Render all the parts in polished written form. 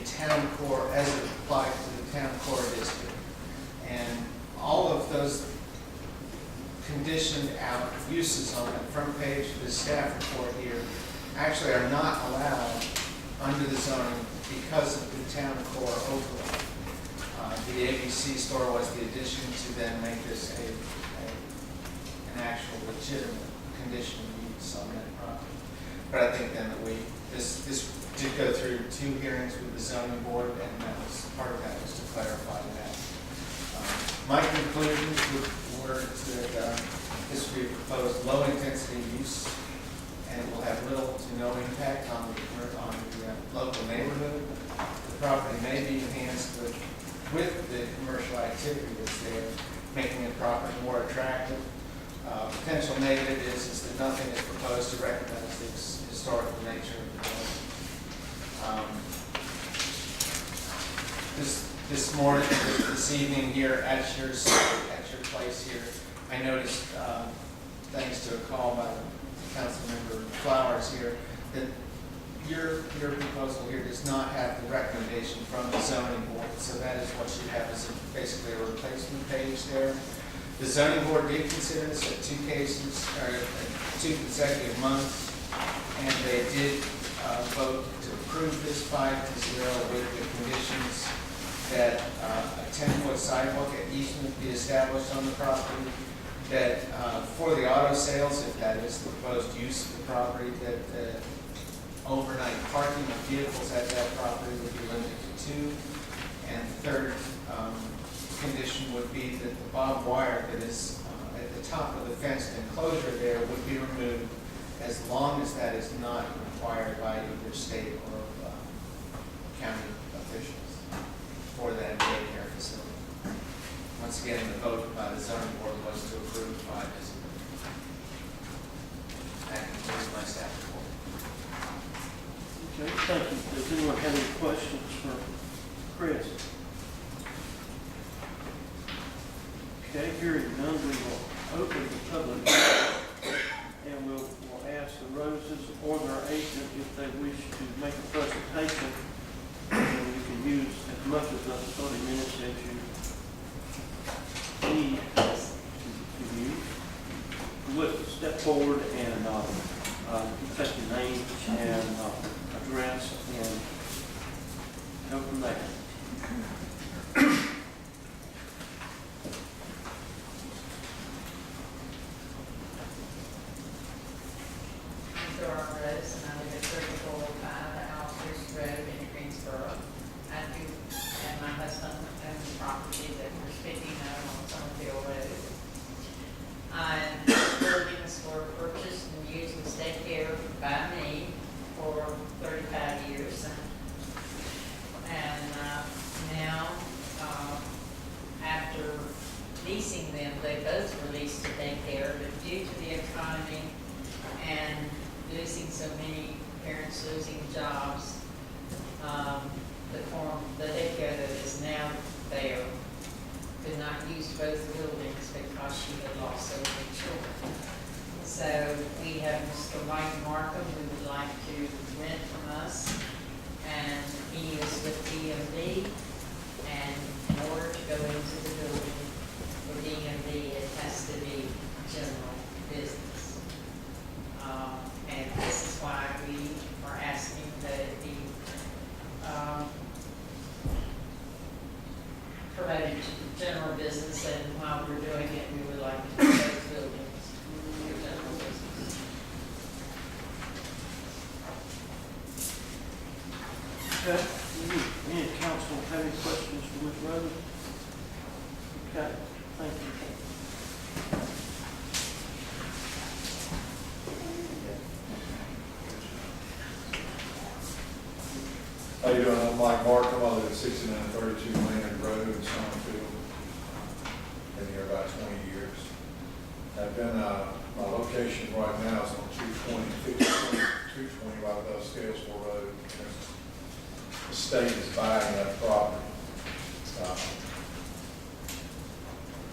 town core, as it applies to the town core district. And all of those conditioned out uses on that front page of the staff report here actually are not allowed under the zoning because of the town core overlay. The ABC store was the addition to then make this an actual legitimate conditional use on that property. But I think then that this did go through 2 hearings with the zoning board, and that was part of that was to clarify that. My conclusions were that this will be a proposed low intensity use, and it will have little to no impact on the local neighborhood. The property may be enhanced with the commercial activity that's there, making the property more attractive. Potential negative is that nothing is proposed to recognize the historical nature of the building. This evening here at your place here, I noticed, thanks to a call by Councilmember Flowers here, that your proposal here does not have the recommendation from the zoning board, so that is what you have as basically a replacement page there. The zoning board did consider this at 2 cases, or 2 consecutive months, and they did vote to approve this 5-0 with the conditions that a 10-foot sidewalk at easement be established on the property, that for the auto sales, if that is the proposed use of the property, that overnight parking of vehicles at that property would be limited to 2. And the third condition would be that the barbed wire that is at the top of the fenced enclosure there would be removed as long as that is not required by either state or county officials for that daycare facility. Once again, the vote by the zoning board was to approve 5-0. That concludes my staff report. Okay, thank you. Does anyone have any questions for Chris? Okay, hearing none, we will open the public and we'll ask the Roses or their agent if they wish to make a presentation. And you can use as much of the 30 minutes as you need to use. You would step forward and take your name and address and go from there. Okay. Any council have any questions for Ms. Rose? Okay, thank you. How you doing? I'm Mike Markham. I live at 6932 Maynard Road in Summerfield. Been here about 20 years. I've been, my location right now is on 220 right above Scalesville Road. The state is buying that property.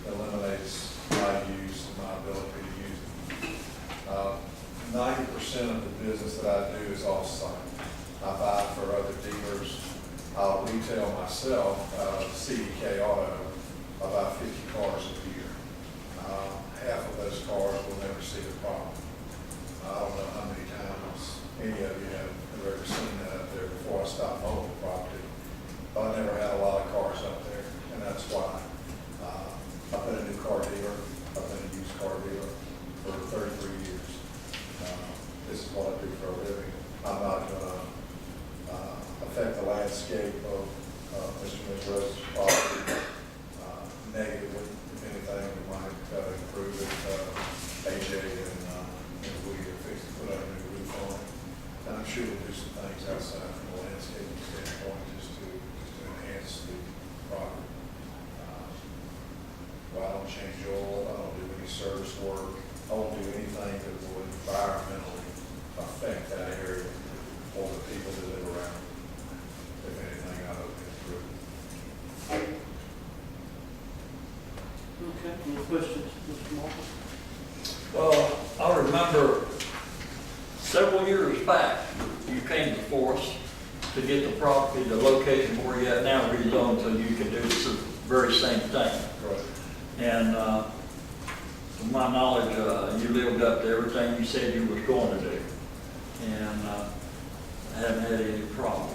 Eliminates my use and my ability to use it. 90% of the business that I do is off-site. I buy for other dealers I'll retail myself, CDK Auto, about 50 cars a year. Half of those cars will never see a problem. I don't know how many times any of you have ever seen that up there before I stopped mowing the property. But I never had a lot of cars up there, and that's why. I've been a new car dealer, I've been a used car dealer for 33 years. This is what I do for a living. I'm not going to affect the landscape of Mr. Monroe's property negatively. If anything, we might improve it. AJ and we are fixing to put out a new roof on it. And I'm sure we'll do some things outside from a landscaping standpoint just to enhance the property. Well, I don't change oil, I don't do any service work, I won't do anything that will environmentally affect that area or the people that live around. If anything, I hope to improve. Okay, any questions, Mr. Martin? Well, I remember several years back, you came before us to get the property, the location where you're at now rezoned so you can do the very same thing. Right. And to my knowledge, you lived up to everything you said you was going to do. And I haven't had any problem.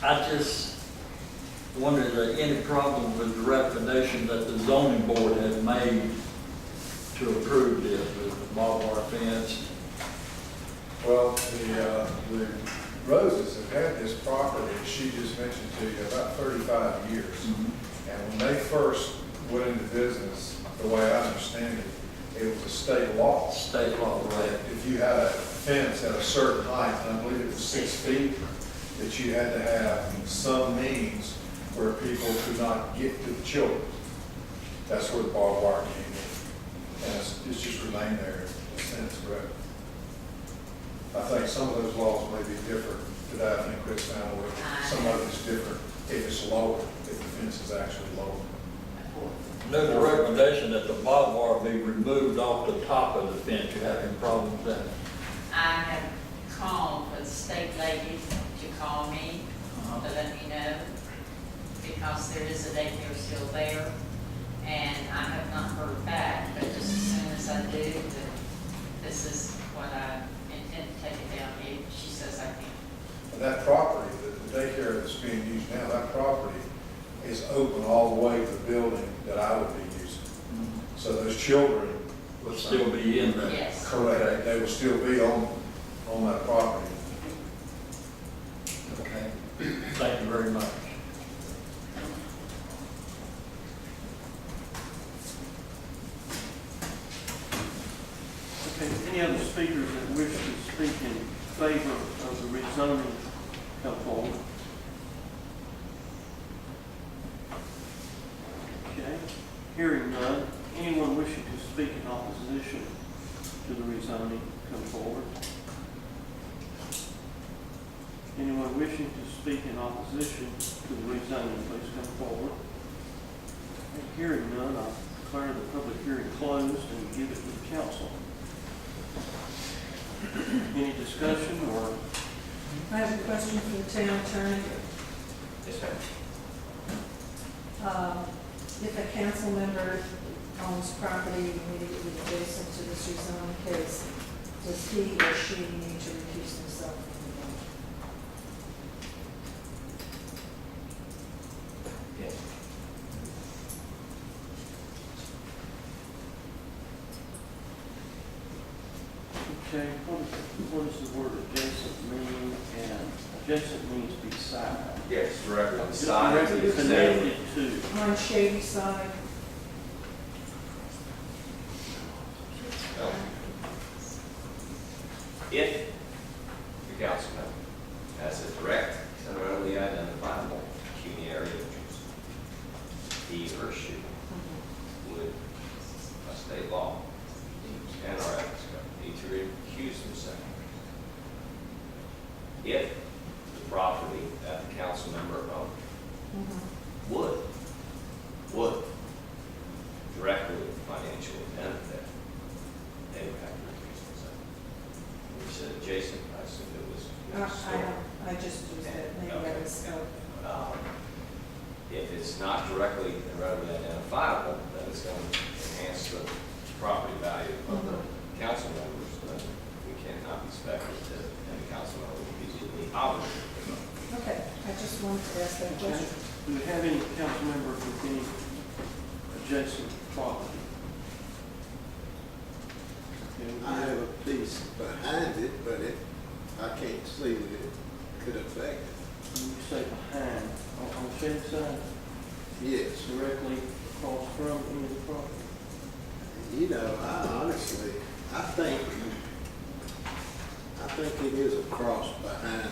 I just wondered, is there any problem with the recommendation that the zoning board had made to approve this with the barbed wire fence? Well, the Roses have had this property, as she just mentioned to you, about 35 years. Mm-hmm. And when they first went into business, the way I understand it, it was a state law. State law, right? If you had a fence at a certain height, and I believe it was 6 feet, that you had to have some means where people could not get to the children. That's where the barbed wire came in. And it's just remained there since, correct? I think some of those laws may be different today. I think Chris found where some of it's different if it's lower, if the fence is actually lower. There's a recommendation that the barbed wire be removed off the top of the fence. You have any problem with that? I have called for the state lady to call me to let me know, because there is a daycare still there, and I have not heard back, but just as soon as I do, that this is what I intend to take it down, if she says I can. And that property, the daycare that's being used now, that property is open all the way to the building that I would be using. So those children Will still be in there? Yes. correct, they will still be on that property. Okay. Thank you very much. Okay, any other speakers that wish to speak in favor of the rezoning come forward? Okay, hearing none. Anyone wishing to speak in opposition to the rezoning come forward? Anyone wishing to speak in opposition to the rezoning, please come forward. Okay, hearing none, I declare the public hearing closed and give it to the council. Any discussion or? I have a question for the town attorney. Yes, ma'am. If a council member owns property immediately adjacent to this rezoning case, does he or she need to recuse himself from the vote? Yes. Okay, what does the word adjacent mean? And adjacent means beside. Yes, directly on the Just side. directly connected to. On shady side, If the council member has a direct and readily identifiable pecuniary interest, he or she would, by state law, and our ethics code, need to recuse himself. If the property that the council member owned would directly financially benefit, they would have to recuse themselves. When you said adjacent, I assumed it was. I I just was that, maybe that was, If it's not directly and readily identifiable, then it's going to enhance the property value of the council members, but we cannot expect that any council member will be legally obligated. okay, I just wanted to ask that Okay. question. Do we have any council members with any adjacent property? Okay, we I have have a piece behind it, but I can't see that it could affect it. when you say behind, on the shed side, Yes, directly across from any of the property? you know, I honestly, I think it is a cross behind,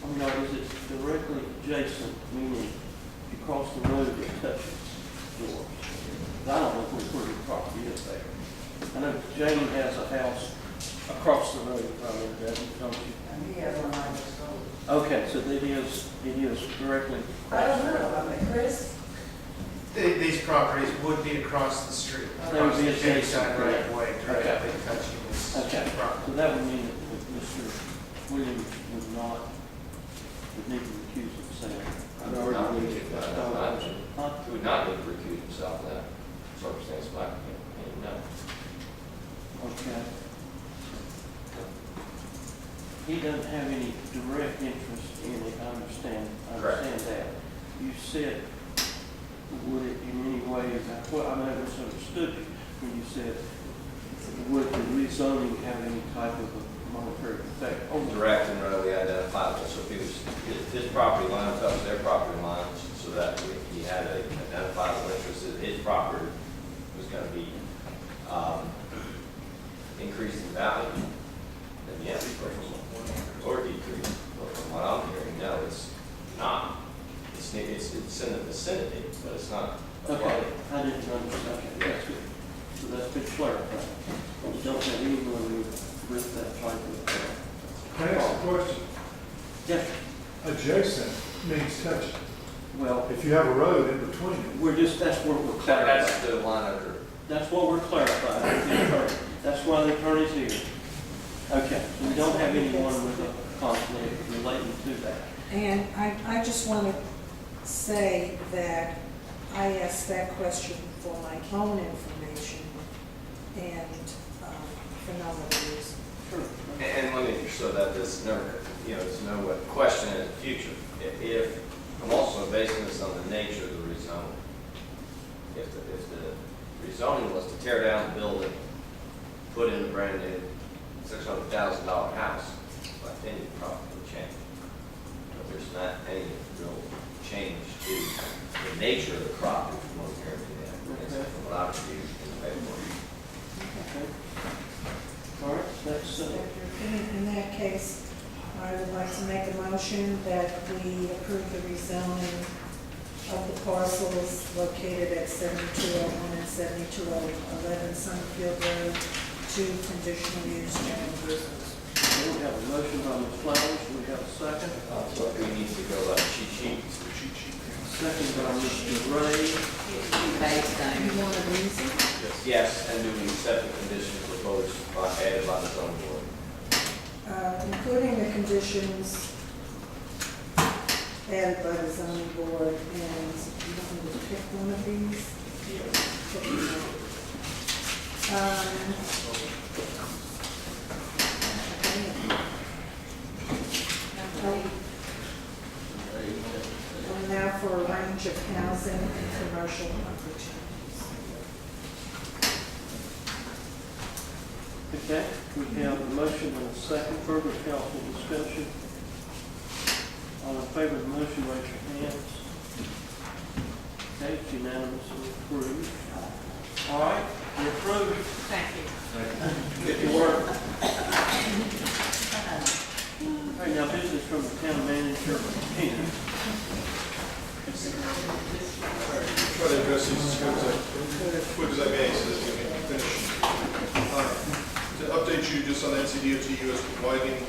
I mean, or is it directly adjacent, meaning if you cross the road, it touches yours? I don't know where your property is there. I know Jane has a house across the road from it, don't you? Okay, so it is directly. I don't know, Chris? These properties would be across the street, They would across be the adjacent, Bayside right of way, right. directly touching this Okay, so property. that would mean that Mr. Williams would need to recuse himself. I'd already moved it. Huh? He would not need to recuse himself in that circumstance, but, no. Okay. He doesn't have any direct interest in it, I understand Correct. that. You said, would it in any way, well, I may have misunderstood you when you said, would the rezoning have any type of a monetary effect? Oh, Direct and readily identifiable, so if his property line touches their property lines, so that if he had an identifiable interest, that his property was gonna be, increased in value, then yes, or decreased. But from what I'm hearing, no, it's not. It's in the vicinity, but it's not. okay, I didn't understand. Okay, that's good. So that's been clarified. We don't have anyone with that type of. Can I ask a question? Yes, Adjacent means touching. well, If you have a road in between it. that's what we're That's clarifying. the line under. That's what we're clarifying with the attorney. That's why the attorney's here. Okay, so we don't have anyone with a conflict relating to that. And I just want to say that I asked that question for my own information and for no other reason. Sure. And let me, so that there's never, there's no question in the future. If, I'm also basing this on the nature of the rezoning. If the rezoning was to tear down the building, put in a brand new $600,000 house, my opinion probably would change. But there's not any real change to the nature of the property from what we're hearing today. From what I've reviewed in the paperwork. Okay. All right, that's, In that case, I would like to make a motion that we approve the rezoning of the parcels located at 7201 and 7211 Summerfield Road to conditional use general business. we have a motion by Ms. Flowers, we have a second. So we need to go like cheat sheet. Second by Mr. Ray. Based on. You want a reason? Yes, and do we accept the conditions proposed added by the zoning board? Including the conditions added by the zoning board, and you want me to pick one of these? Pick one. And now for a range of housing and commercial opportunities. Okay, we have a motion and a second, further council discussion. All in favor of the motion, raise your hands. Okay, it's unanimously approved. All right, you're approved. Thank you. Get to work. All right, now business from the town manager, Tina. Try to address these as quick as I may so that we can finish. To update you just on NCDOT US widening,